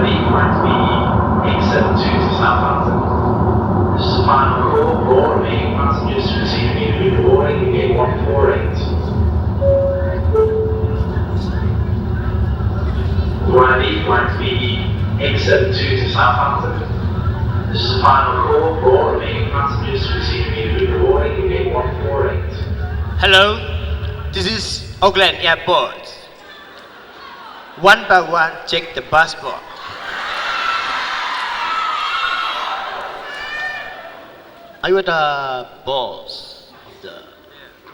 leave flight B872 to Southampton. This is the final call for all remaining passengers to receive immediate boarding in gate 148. Ryanair flight B872 to Southampton. This is the final call for all remaining passengers to receive immediate boarding in gate 148. Hello, this is Auckland Airport. One by one, check the passport. Are you the boss of the?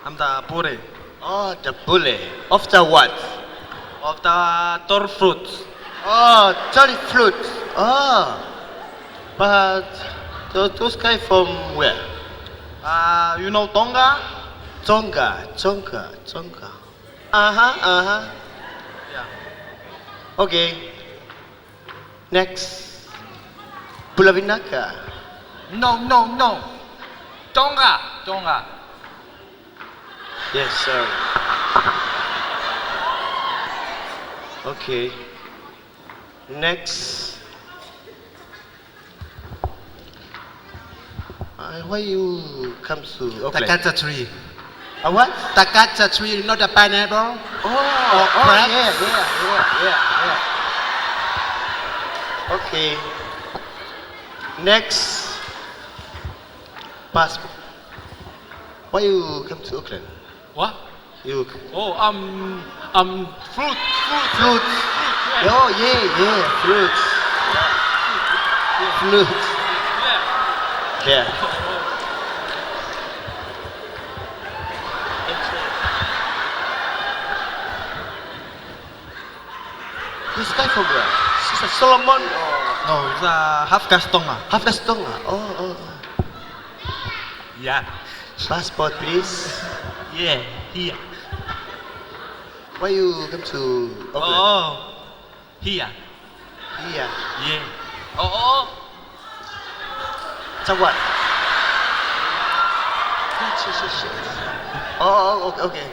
I'm the pure Oh, the bully of the what? of the tour fruits. Oh, Jolly Fruit. Oh, but those guys from where? You know Tonga? Tonga. Uh-huh. Yeah. Okay. Next. Pulau Vinaka. No. Tonga. Yes, sir. Okay. Next. Why you come to Auckland? Takata tree. What? Takata tree, not a pineapple. Yeah. Okay. Next. Passport. Why you come to Auckland? What? You Oh, fruit. fruits. Oh yeah, fruits. Fruits. Yeah. Yeah. This guy from where? Is it Solomon or No, it's a half caste Tonga. half the Tonga? Oh. Yeah. Passport, please. Yeah. Here. Why you come to Auckland? Oh. Here. Here. Yeah. Oh. So what? Shit. Oh, okay.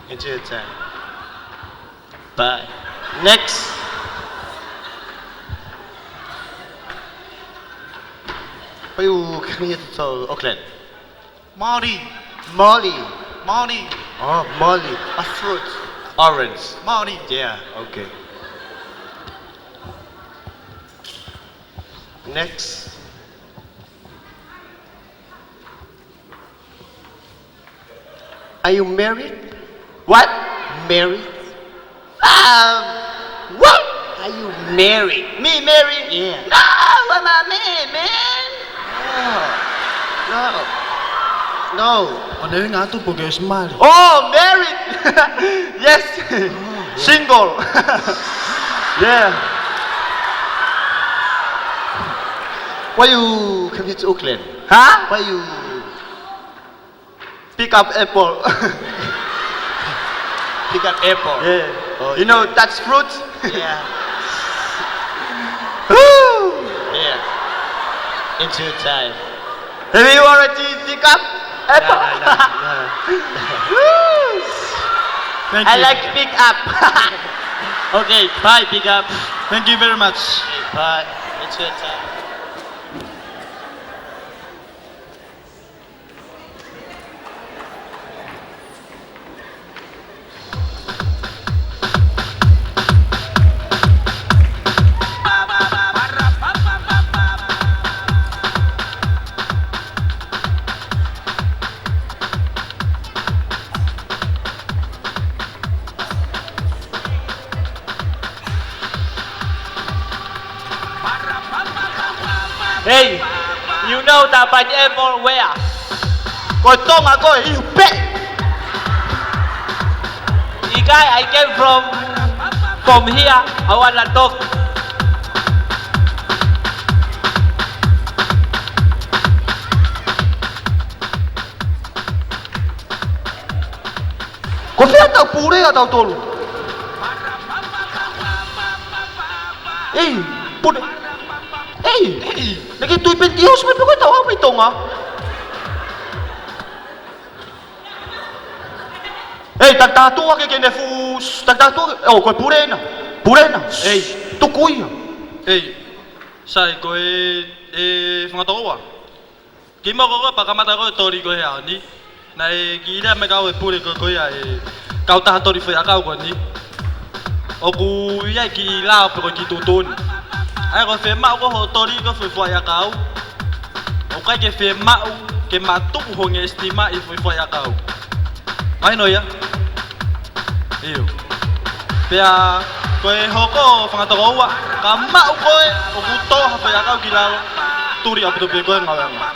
Enjoy your time. Bye. Next. Why you come here to Auckland? Molly. Molly. Oh, Molly. A fruit. Orange. Molly. Yeah, okay. Next. Are you married? What? Married? What? Are you married? Me married? Yeah. No, I'm not married, man. No. Ano yung nga ito? Pugayos mal. Oh, married. Yes. Single. Yeah. Why you come here to Auckland? Ha? Why you pick up apple? Pick up apple. Yeah. Oh, you know that's fruit? Yeah. Yeah. Into time. Have you already pick up apple? Thank I you. like pick up. Okay, bye pick up. Thank you very much. Bye. It's your time. Hey, you know the pineapple where? Kotong ako, you bet. Guy, I came from here. I wanna talk. Kau fiat tak pure atau tol? Pure. Lagi tu pentios may pagod tawa may tonga. Tagtato ka kay Nefus. Tagtato. Oh, kau pure na. Purena. Ei. Tukuya. Ei, sai ko whangatoa. Ki mo ko pakamata ko tori ko hea ni. Na ki ira me kau pure ko ia kau taha tori whai akau ko ni. O ku ia ki lao pe ko ki tutun. Ai ko whe mau ko ho tori ko whai akau. O kai ke whe mau ke matuku ho nge estima I whai akau. Ai no ia. Iyo. Pea koe hoko whangatoa ka mau koe o kuto hawhai akau ki lao turi aputo pe koe ngawanga.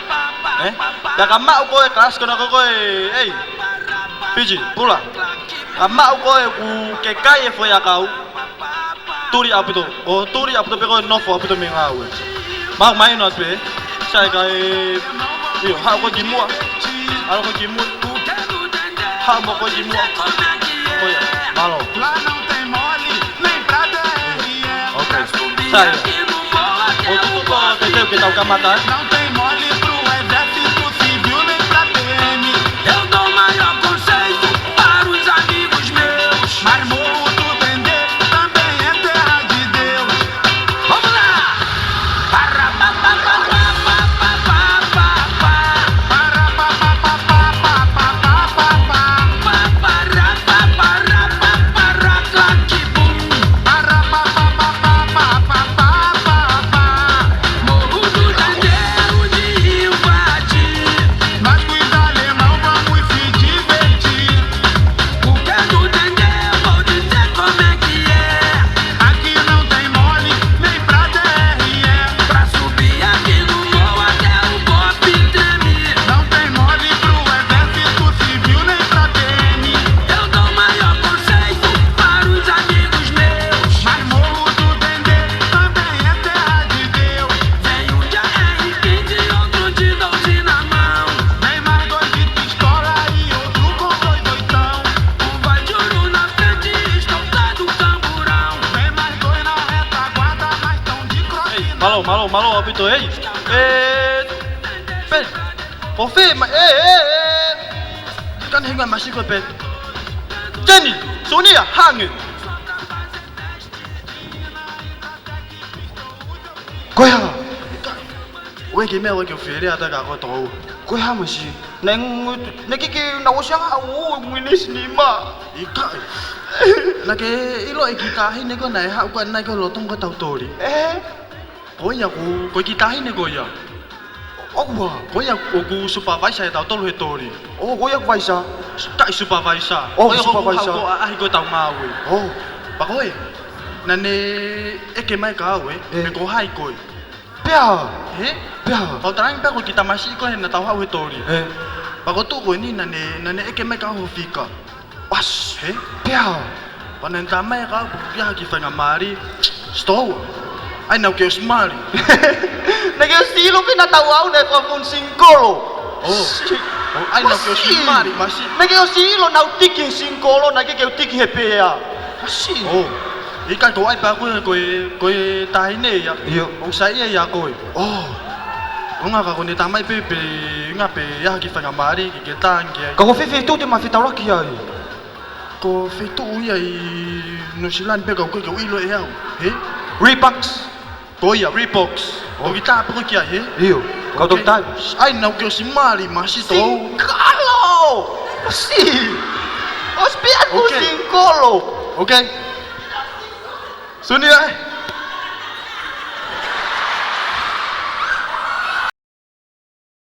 Pea ka mau koe ka askona koe ei Fiji, pula. Ka mau koe ku ke kai e whai akau turi aputo pe koe nofo aputo me ngau. Mau mai no pe sai ka iyo hao ko kimua. Hao ko kimua. Hao mo ko kimua. Koe malo. Lá não tem mole, nem pra DRE. Okay. Sai. O tudo ko te teu que tau kamata. Não tem mole pro exército civil, nem pra PM. Eu dou maior conceito para os amigos meus. Mas Morro do Dendê também é terra de Deus. Vamos lá! Para pa pa pa pa pa pa pa pa pa. Para pa pa pa pa pa pa pa pa pa. Para pa para pa para claque bum. Para pa pa pa pa pa pa pa pa pa. Morro do Dendê, o de invadir. Nós com os alemão vamos se divertir. Porque do Dendê eu vou dizer como é que é. Aqui não tem mole, nem pra DRE. Pra subir aqui no morro até o golpe tremer. Não tem mole pro exército civil, nem pra PM. Eu dou maior conceito para os amigos meus. Mas Morro do Dendê também é terra de Deus. Vem um de AR-15 e outro de 12 na mão. Vem mais dois de pistola e outro com dois doitão. Um vai de ouro na frente e estocado o camburão. Vem mais dois na retaguarda, mas tão de croque na Malo, apito, ei. Pen. Kofi, Kan hinga masih ko pen. Jenny, Sonia, hangin. Koe ha. Oe ki me oe ki fere ata ka ko to. Koe ha masi. Neng kiki na usiang au nginis ni ma. Ika. Na ke ilo e ki tahi ne ko nai ha ko nai ko lotong ko tau tori. Ko ya ko ki tahi ne ko ya. Ogwa. Ko ya ko supervisor e tau tolu he tori. Oh, koe ak vaisa. Kai supervisor. Oh, supervisor. Ko ahi ko tau mawe. Oh. Pa koe. Na ne eke mai ka awe, me ko hai koe. Pea. He? Pea. Pau tarang pa ko kita masi ko he na tau hau he tori. Eh. Pa ko tu ko ni na ne eke mai ka ho fika. Was. He? Pea. Pa na ta mai ka ko ya ki fa ngamari. Sto. Ai na ke smari. Naging silo pinatawaw na ko kung singkolo. Oh. Ai na ke smari masi. Naging silo na utiki singkolo naging utiki hepea. Asi. Oh. Ika ko ai pa ko tahi ne ya. Iyo. O sai ya ko. Oh. Nga ka ko ni tamai pe nga pe ya ki fa ngamari ki ke tangi. Kau fefe tu te mafita laki ai. Ko fetu ya I New Zealand pe ko ilo e au. He? Reeboks. Ko ya Reeboks. O kita pa ko kia he? Iyo. Kau Okay. tak Ai na ko si mali masi to. Singkolo. Asi. Ospian ko Okay. singkolo. Okay. Sunia.